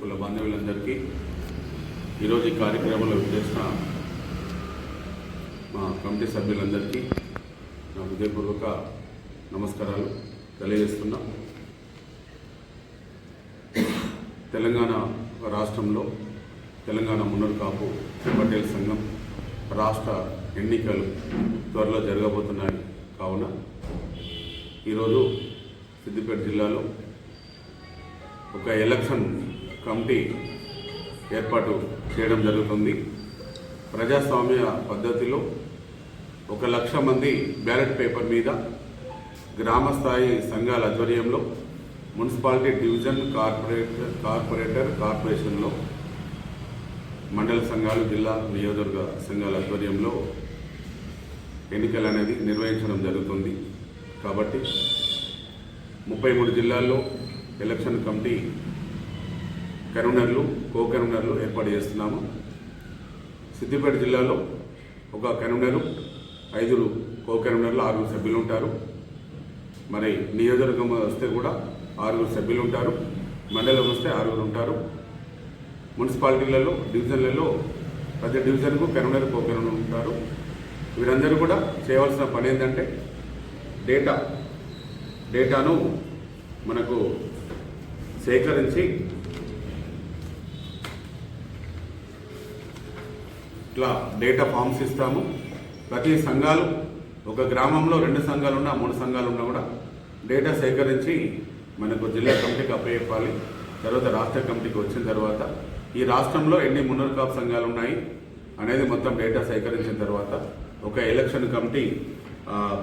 కుల బాంధవులందరికీ ఈరోజు ఈ కార్యక్రమంలో చేసిన మా కమిటీ సభ్యులందరికీ నా హృదయపూర్వక నమస్కారాలు తెలియజేస్తున్నా. తెలంగాణ రాష్ట్రంలో తెలంగాణ మున్నరు కాపు పటేల్ సంఘం రాష్ట్ర ఎన్నికలు త్వరలో జరగబోతున్నాయి. కావున ఈరోజు సిద్దిపేట జిల్లాలో ఒక ఎలక్షన్ కమిటీ ఏర్పాటు చేయడం జరుగుతుంది. ప్రజాస్వామ్య పద్ధతిలో 1,00,000 మంది బ్యాలెట్ పేపర్ మీద గ్రామ స్థాయి సంఘాల ఆధ్వర్యంలో మున్సిపాలిటీ డివిజన్ కార్పొరేషన్లో మండల సంఘాలు జిల్లా నియోజకవర్గ సంఘాల ఆధ్వర్యంలో ఎన్నికలు అనేది నిర్వహించడం జరుగుతుంది. కాబట్టి 33 జిల్లాల్లో ఎలక్షన్ కమిటీ కన్వీనర్లు కో కన్వీనర్లు ఏర్పాటు చేస్తున్నాము. సిద్దిపేట జిల్లాలో ఒక కన్వీనరు 5 కో కన్వీనర్లు 6 సభ్యులు ఉంటారు. మరి నియోజకవర్గం వస్తే కూడా 6 సభ్యులు ఉంటారు. మండలం వస్తే 6 ఉంటారు. మున్సిపాలిటీలలో డివిజన్లలో ప్రతి డివిజన్కు కన్వీనర్ కో కన్వీనర్ ఉంటారు. వీరందరూ కూడా చేయవలసిన పని ఏంటంటే డేటాను మనకు సేకరించి ఇట్లా డేటా ఫామ్స్ ఇస్తాము. ప్రతి సంఘాలు ఒక గ్రామంలో 2 సంఘాలు ఉన్నా 3 సంఘాలు ఉన్నా కూడా డేటా సేకరించి మనకు జిల్లా కమిటీకి అప్పచెప్పాలి. తర్వాత రాష్ట్ర కమిటీకి వచ్చిన తర్వాత ఈ రాష్ట్రంలో ఎన్ని మున్నరు కాపు సంఘాలు ఉన్నాయి అనేది మొత్తం డేటా సేకరించిన తర్వాత ఒక ఎలక్షన్ కమిటీ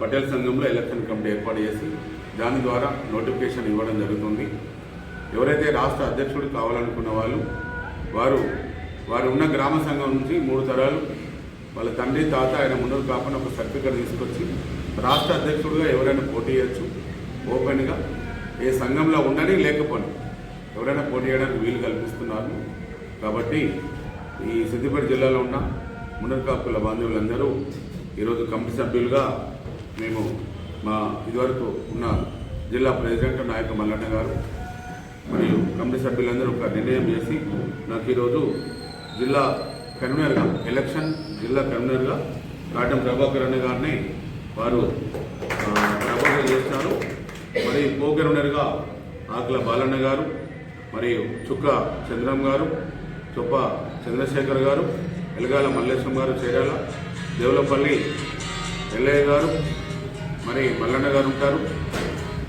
పటేల్ సంఘంలో ఎలక్షన్ కమిటీ ఏర్పాటు చేసి దాని ద్వారా నోటిఫికేషన్ ఇవ్వడం జరుగుతుంది. ఎవరైతే రాష్ట్ర అధ్యక్షుడు కావాలనుకున్న వారు ఉన్న గ్రామ సంఘం నుంచి 3 తరాలు వాళ్ళ తండ్రి తాత ఆయన మున్నరు కాకుండా ఒక సర్టిఫికేట్ తీసుకొచ్చి రాష్ట్ర అధ్యక్షుడిగా ఎవరైనా పోటీ చేయొచ్చు. ఓపెన్గా ఏ సంఘంలో ఉండని లేకపోని ఎవరైనా పోటీ చేయడానికి వీలు కల్పిస్తున్నారు. కాబట్టి ఈ సిద్దిపేట జిల్లాలో ఉన్న మున్నరు కాపు కుల బాంధవులందరూ ఈరోజు కమిటీ సభ్యులుగా మేము మా ఇదివరకు ఉన్న జిల్లా ప్రెసిడెంట్ నాయక మల్లన్న గారు మరియు కమిటీ సభ్యులందరూ ఒక నిర్ణయం చేసి నాకు ఈరోజు జిల్లా కన్వీనర్గా జిల్లా కన్వీనర్గా కాటం ప్రభాకర్ అన్న గారిని వారు ప్రభాకర్ చేస్తున్నారు. మరి కో కన్వీనర్గా ఆకుల బాలన్న గారు మరియు చుక్క చంద్రం గారు, చొప్ప చంద్రశేఖర్ గారు, ఎలగాల మల్లేశం గారు, చేరాల దేవులపల్లి ఎల్లయ్య గారు, మరి మల్లన్న గారు ఉంటారు.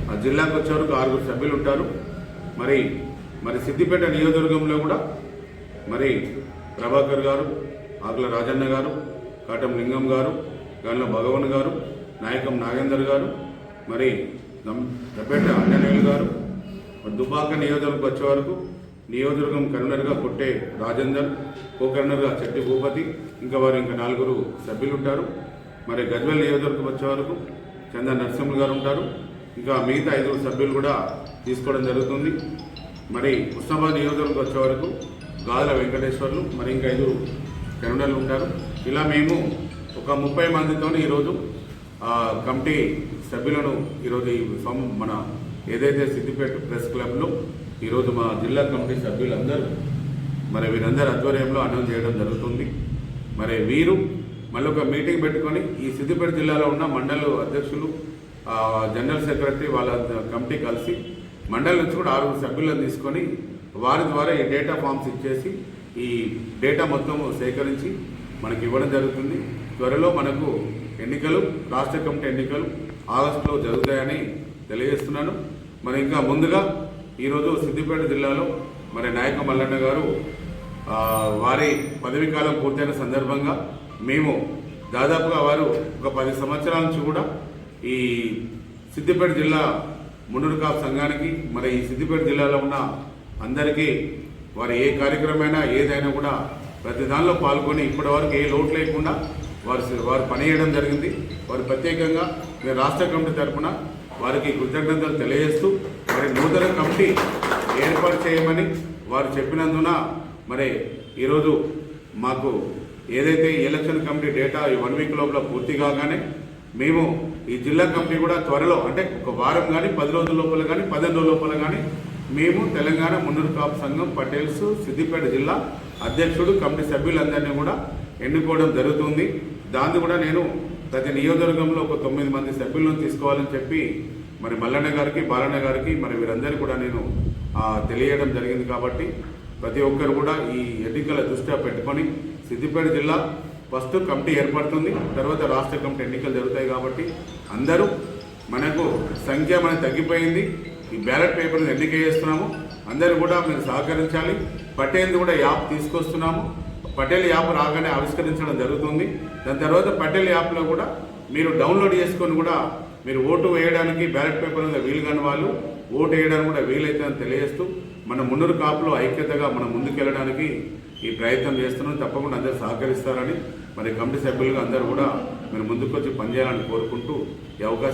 ఆ జిల్లాకు వచ్చేవరకు 6 సభ్యులు ఉంటారు. మరి సిద్దిపేట నియోజకవర్గంలో కూడా మరి ప్రభాకర్ గారు, ఆకుల రాజన్న గారు, కాటం లింగం గారు, గాన్ల భగవన్ గారు, నాయకం నాగేందర్ గారు, మరి దపేట ఆంజనేయులు గారు, దుబాక నియోజకవర్గం వచ్చే వరకు నియోజకవర్గం కన్వీనర్గా కొట్టే రాజేందర్, కో కన్వీనర్గా చెట్టి భూపతి, ఇంకా 4 సభ్యులు ఉంటారు. మరి గజ్వేల్ నియోజకవర్గం వచ్చే వరకు చందా నరసింహులు గారు ఉంటారు. ఇంకా మిగతా 5 సభ్యులు కూడా తీసుకోవడం జరుగుతుంది. మరి ఉస్మానాబాద్ నియోజకవర్గం వచ్చే వరకు గాదుల వెంకటేశ్వర్లు, మరి ఇంకా 5 కన్వీనర్లు ఉంటారు. ఇలా మేము ఒక 30 మందితో ఈరోజు కమిటీ సభ్యులను ఈరోజు మన ఏదైతే సిద్దిపేట ప్రెస్ క్లబ్లో ఈరోజు మా జిల్లా కమిటీ సభ్యులందరూ మరి వీరందరి ఆధ్వర్యంలో అనౌన్స్ చేయడం జరుగుతుంది. మరి వీరు మళ్ళీ ఒక మీటింగ్ పెట్టుకొని ఈ సిద్దిపేట జిల్లాలో ఉన్న మండల అధ్యక్షులు, జనరల్ సెక్రటరీ వాళ్ళ కమిటీ కలిసి మండలి నుంచి కూడా 6 సభ్యులను తీసుకొని వారి ద్వారా ఈ డేటా ఫామ్స్ ఇచ్చేసి ఈ డేటా మొత్తం సేకరించి మనకి ఇవ్వడం జరుగుతుంది. త్వరలో మనకు ఎన్నికలు, రాష్ట్ర కమిటీ ఎన్నికలు ఆగస్టులో జరుగుతాయని తెలియజేస్తున్నాను. మరి ఇంకా ముందుగా ఈరోజు సిద్దిపేట జిల్లాలో మరి నాయక మల్లన్న గారు వారి పదవీ కాలం పూర్తయిన సందర్భంగా మేము దాదాపుగా వారు ఒక 10 సంవత్సరాల నుంచి కూడా ఈ సిద్దిపేట జిల్లా మున్నరు కాపు సంఘానికి మరి ఈ సిద్దిపేట జిల్లాలో ఉన్న అందరికీ వారు ఏ కార్యక్రమమైనా ఏదైనా కూడా ప్రతి దానిలో పాల్గొని ఇప్పటి వరకు ఏ లోటు లేకుండా వారు పనిచేయడం జరిగింది. వారు ప్రత్యేకంగా మేము రాష్ట్ర కమిటీ తరఫున వారికి కృతజ్ఞతలు తెలియజేస్తూ మరి నూతన కమిటీ ఏర్పాటు చేయమని వారు చెప్పినందున మరి ఈరోజు మాకు ఏదైతే ఎలక్షన్ కమిటీ డేటా ఈ 1 వీక్ లోపల పూర్తి కాగానే మేము ఈ జిల్లా కమిటీ కూడా త్వరలో అంటే ఒక వారం కానీ 10 రోజుల లోపల కానీ 15 రోజుల లోపల కానీ మేము తెలంగాణ మున్నూరు కాపు సంఘం పటేల్స్ సిద్దిపేట జిల్లా అధ్యక్షుడు కమిటీ సభ్యులందరినీ కూడా ఎన్నుకోవడం జరుగుతుంది. దాన్ని కూడా నేను ప్రతి నియోజకవర్గంలో ఒక 9 మంది సభ్యులను తీసుకోవాలని చెప్పి మరి మల్లన్న గారికి బాలన్న గారికి మరి వీరందరూ కూడా నేను తెలియడం జరిగింది. కాబట్టి ప్రతి ఒక్కరు కూడా ఈ ఎన్నికల దృష్ట్యా పెట్టుకొని సిద్దిపేట జిల్లా ఫస్ట్ కమిటీ ఏర్పడుతుంది, తర్వాత రాష్ట్ర కమిటీ ఎన్నికలు జరుగుతాయి. కాబట్టి అందరూ మనకు సంఖ్య మనకు తగ్గిపోయింది, ఈ బ్యాలెట్ పేపర్ని ఎన్నిక చేస్తున్నాము, అందరూ కూడా మీరు సహకరించాలి. పటేల్ కూడా యాప్ తీసుకొస్తున్నాము, పటేల్ యాప్ రాగానే ఆవిష్కరించడం జరుగుతుంది. దాని తర్వాత పటేల్ యాప్లో కూడా మీరు డౌన్లోడ్ చేసుకొని కూడా మీరు ఓటు వేయడానికి బ్యాలెట్ పేపర్ మీద వీలు కాని వాళ్ళు ఓటు వేయడానికి కూడా వీలైతుందని తెలియజేస్తూ మన మున్నూరు కాపులో ఐక్యతగా మనం ముందుకెళ్ళడానికి ఈ ప్రయత్నం చేస్తున్నాం. తప్పకుండా అందరూ సహకరిస్తారని మరి కమిటీ సభ్యులుగా అందరూ కూడా మీరు ముందుకొచ్చి పనిచేయాలని కోరుకుంటూ ఈ అవకాశం